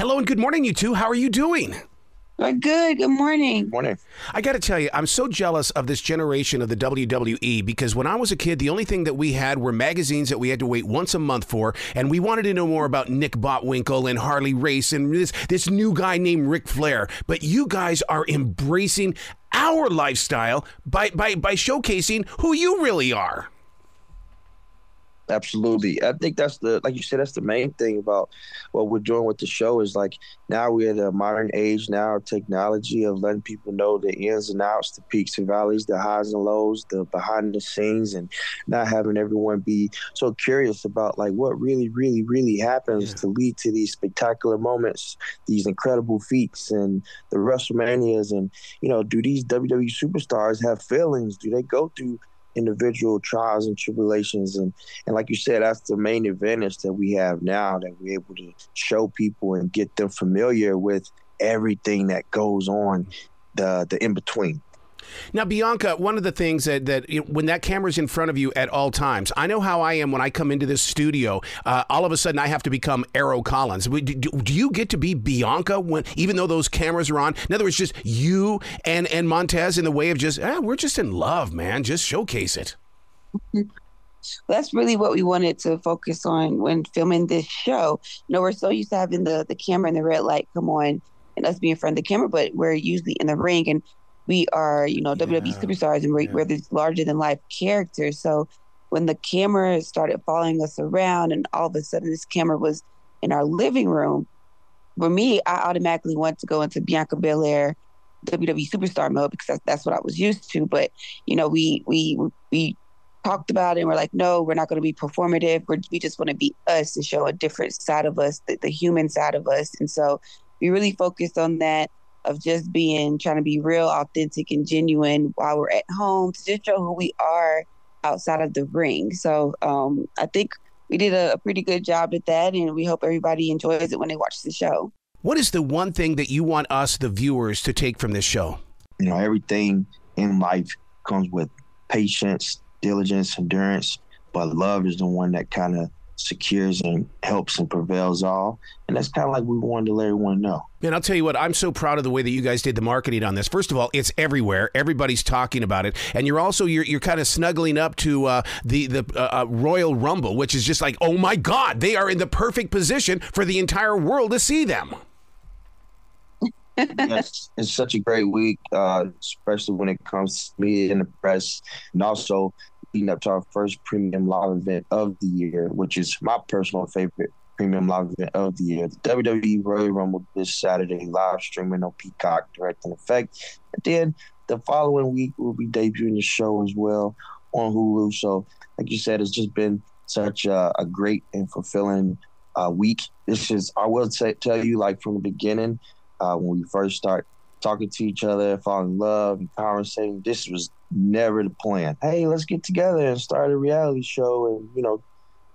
Hello and good morning, you two. How are you doing? We're good. Good morning. Morning. I got to tell you, I'm so jealous of this generation of the WWE because when I was a kid, the only thing that we had were magazines that we had to wait once a month for, and we wanted to know more about Nick Botwinkle and Harley Race and this new guy named Ric Flair. But you guys are embracing our lifestyle by showcasing who you really are. Absolutely. I think that's like you said, that's the main thing about what we're doing with the show is like now we're at a modern age now of technology of letting people know the ins and outs, the peaks and valleys, the highs and lows, the behind the scenes, and not having everyone be so curious about like what really, really, really happens to lead to these spectacular moments, these incredible feats and the WrestleManias. And, you know, do these WWE superstars have feelings? Do they go through individual trials and tribulations? And like you said, that's the main advantage that we have now, that we're able to show people and get them familiar with everything that goes on, the in-between. Now, Bianca, one of the things that when that camera's in front of you at all times, I know how I am when I come into this studio. All of a sudden, I have to become Arrow Collins. Do you get to be Bianca even though those cameras are on? In other words, just you and Montez in the way of just, we're just in love, man. Just showcase it. That's really what we wanted to focus on when filming this show. You know, we're so used to having the camera and the red light come on and us being in front of the camera, but we're usually in the ring and we are, you know, WWE superstars and we're these larger than life characters. So when the camera started following us around and all of a sudden this camera was in our living room, for me, I automatically went to go into Bianca Belair WWE superstar mode because that's what I was used to. But, you know, we talked about it and we're like, no, we're not going to be performative. We just want to be us and show a different side of us, the human side of us. And so we really focused on that, of just trying to be real, authentic, and genuine while we're at home to just show who we are outside of the ring. So I think we did a pretty good job at that, and we hope everybody enjoys it when they watch the show. What is the one thing that you want us, the viewers, to take from this show? You know, everything in life comes with patience, diligence, endurance, but love is the one that kind of secures and helps and prevails all. And that's kind of like we wanted to let everyone know. Man, I'll tell you what, I'm so proud of the way that you guys did the marketing on this. First of all, it's everywhere. Everybody's talking about it. And you're also, you're kind of snuggling up to the Royal Rumble, which is just like, oh my God, they are in the perfect position for the entire world to see them. Yes, it's such a great week, especially when it comes to media and the press, and also leading up to our first premium live event of the year, which is my personal favorite premium live event of the year. The WWE Royal Rumble this Saturday, live streaming on Peacock, direct in effect. And then the following week, we'll be debuting the show as well on Hulu. So, like you said, it's just been such a great and fulfilling week. This is, I will tell you, like from the beginning, when we first start talking to each other, falling in love and conversating, this was never the plan. Hey, let's get together and start a reality show and, you know,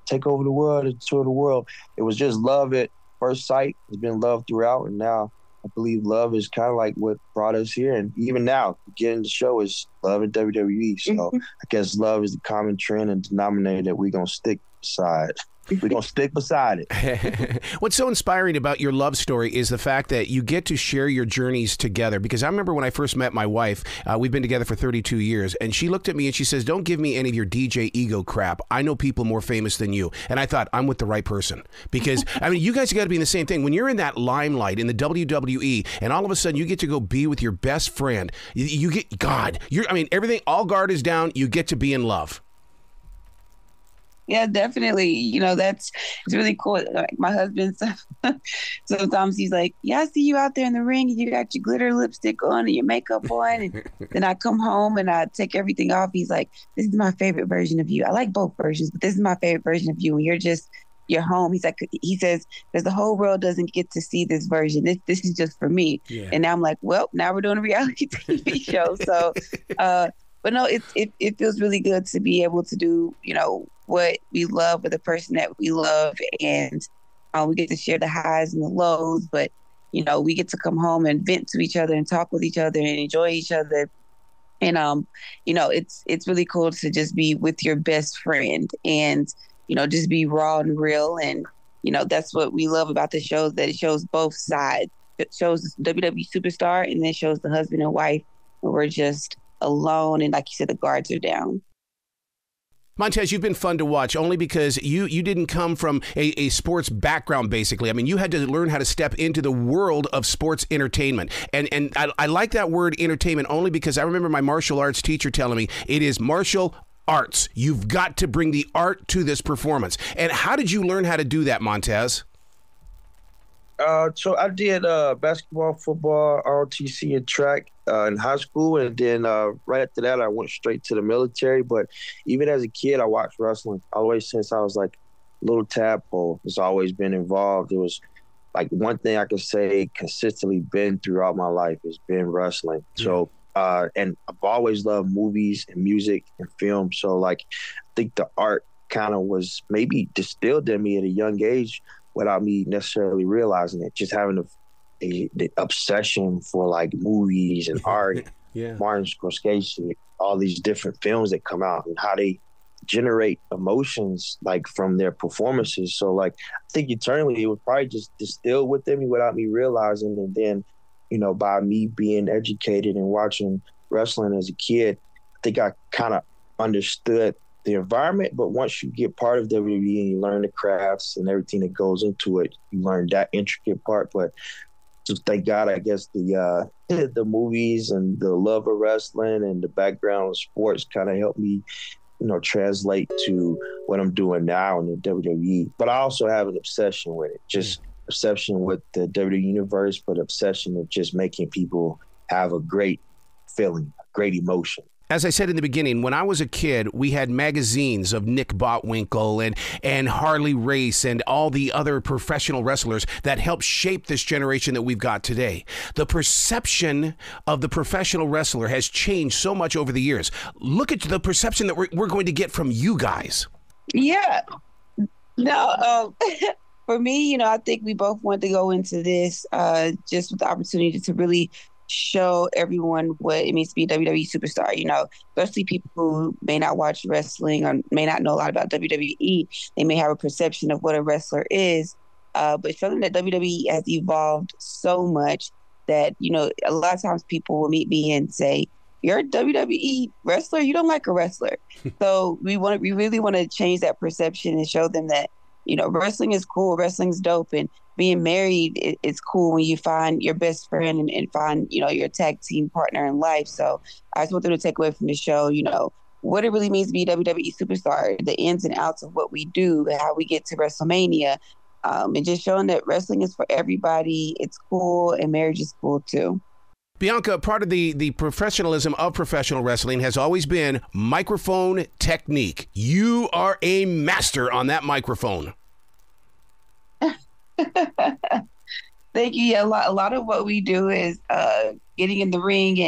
take over the world and tour the world. It was just love at first sight. It's been love throughout, and now I believe love is kind of like what brought us here. And even now, getting the show is love at WWE. So I guess love is the common trend and denominator that we're going to stick beside. We're going to stick beside it. What's so inspiring about your love story is the fact that you get to share your journeys together. Because I remember when I first met my wife, we've been together for 32 years, and she looked at me and she says, don't give me any of your DJ ego crap. I know people more famous than you. And I thought, I'm with the right person. Because, I mean, you guys got to be in the same thing. When you're in that limelight in the WWE, and all of a sudden you get to go be with your best friend, you get, God, everything, all guard is down, you get to be in love. Yeah, definitely. You know, it's really cool. Like my husband, sometimes he's like, yeah, I see you out there in the ring and you got your glitter lipstick on and your makeup on. And then I come home and I take everything off. He's like, this is my favorite version of you. I like both versions, but this is my favorite version of you. And you're home. He says, because the whole world doesn't get to see this version. This is just for me. Yeah. And now I'm like, well, now we're doing a reality TV show. So, but no, it feels really good to be able to do, you know, what we love with the person that we love, and we get to share the highs and the lows, but you know, we get to come home and vent to each other and talk with each other and enjoy each other. And you know, it's really cool to just be with your best friend and, you know, just be raw and real and that's what we love about the show, that it shows both sides. It shows the WWE superstar, and then it shows the husband and wife, and we're just alone, and like you said, the guards are down. Montez, you've been fun to watch only because you didn't come from a sports background, basically. I mean, you had to learn how to step into the world of sports entertainment. And I like that word entertainment only because I remember my martial arts teacher telling me it is martial arts. You've got to bring the art to this performance. And how did you learn how to do that, Montez? So I did basketball, football, ROTC, and track in high school, and then right after that, I went straight to the military. But even as a kid, I watched wrestling always since I was like a little tadpole. It's always been involved. It was like one thing I could say consistently been throughout my life has been wrestling. Mm-hmm. So and I've always loved movies and music and film. So like I think the art kind of was maybe distilled in me at a young age, without me necessarily realizing it, just having the obsession for like movies and art, yeah. Martin Scorsese, all these different films that come out and how they generate emotions like from their performances. So like, I think eternally it was probably just distilled within me without me realizing. And then, by me being educated and watching wrestling as a kid, I think I kind of understood the environment. But once you get part of WWE and you learn the crafts and everything that goes into it, you learn that intricate part. But just thank God, I guess the movies and the love of wrestling and the background of sports kind of helped me, translate to what I'm doing now in the WWE. But I also have an obsession with it, just obsession with the WWE universe, but obsession of just making people have a great feeling, a great emotion. As I said in the beginning, when I was a kid, we had magazines of Nick Botwinkle and Harley Race and all the other professional wrestlers that helped shape this generation that we've got today. The perception of the professional wrestler has changed so much over the years. Look at the perception that we're going to get from you guys. Yeah. No, for me, I think we both want to go into this just with the opportunity to really show everyone what it means to be a WWE superstar, especially people who may not watch wrestling or may not know a lot about WWE. They may have a perception of what a wrestler is, but showing that WWE has evolved so much that, a lot of times people will meet me and say, "You're a WWE wrestler? You don't like a wrestler." So we really want to change that perception and show them that, wrestling is cool, wrestling's dope, and being married is cool when you find your best friend and find, your tag team partner in life. So I just want them to take away from the show, what it really means to be a WWE superstar, the ins and outs of what we do, how we get to WrestleMania, and just showing that wrestling is for everybody. It's cool, and marriage is cool too. Bianca, part of the professionalism of professional wrestling has always been microphone technique. You are a master on that microphone. Thank you. Yeah, a lot of what we do is getting in the ring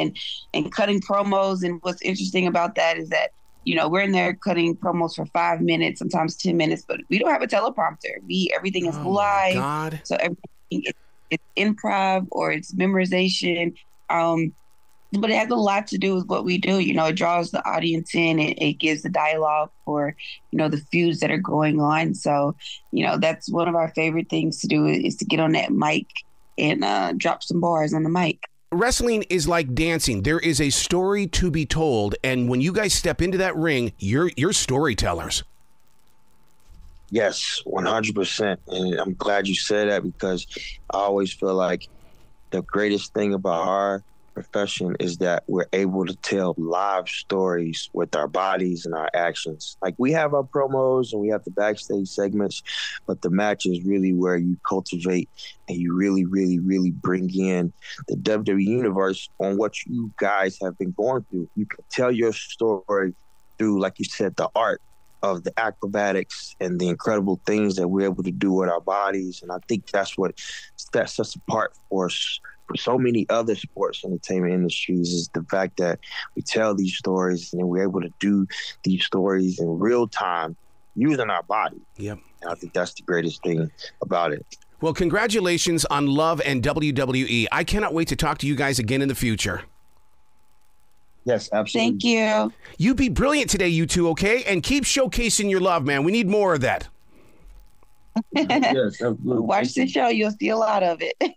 and cutting promos. And what's interesting about that is that, we're in there cutting promos for 5 minutes, sometimes 10 minutes, but we don't have a teleprompter. Everything is live. God. So everything it's improv or it's memorization. But it has a lot to do with what we do. It draws the audience in. It gives the dialogue for, the feuds that are going on. So, that's one of our favorite things to do is to get on that mic and drop some bars on the mic. Wrestling is like dancing. There is a story to be told. And when you guys step into that ring, you're storytellers. Yes, 100%. And I'm glad you said that because I always feel like the greatest thing about our profession is that we're able to tell live stories with our bodies and our actions. Like we have our promos and we have the backstage segments, but the match is really where you cultivate and you really, really, really bring in the WWE universe on what you guys have been going through. You can tell your story through, like you said, the art of the acrobatics and the incredible things that we're able to do with our bodies. And I think that's what sets us apart for so many other sports entertainment industries is the fact that we tell these stories and we're able to do these stories in real time using our body. Yep. And I think that's the greatest thing about it. Well, congratulations on Love and WWE. I cannot wait to talk to you guys again in the future. Yes, absolutely. Thank you. You be brilliant today, you two, okay? And keep showcasing your love, man. We need more of that. Yes, absolutely. Watch the show. You'll see a lot of it.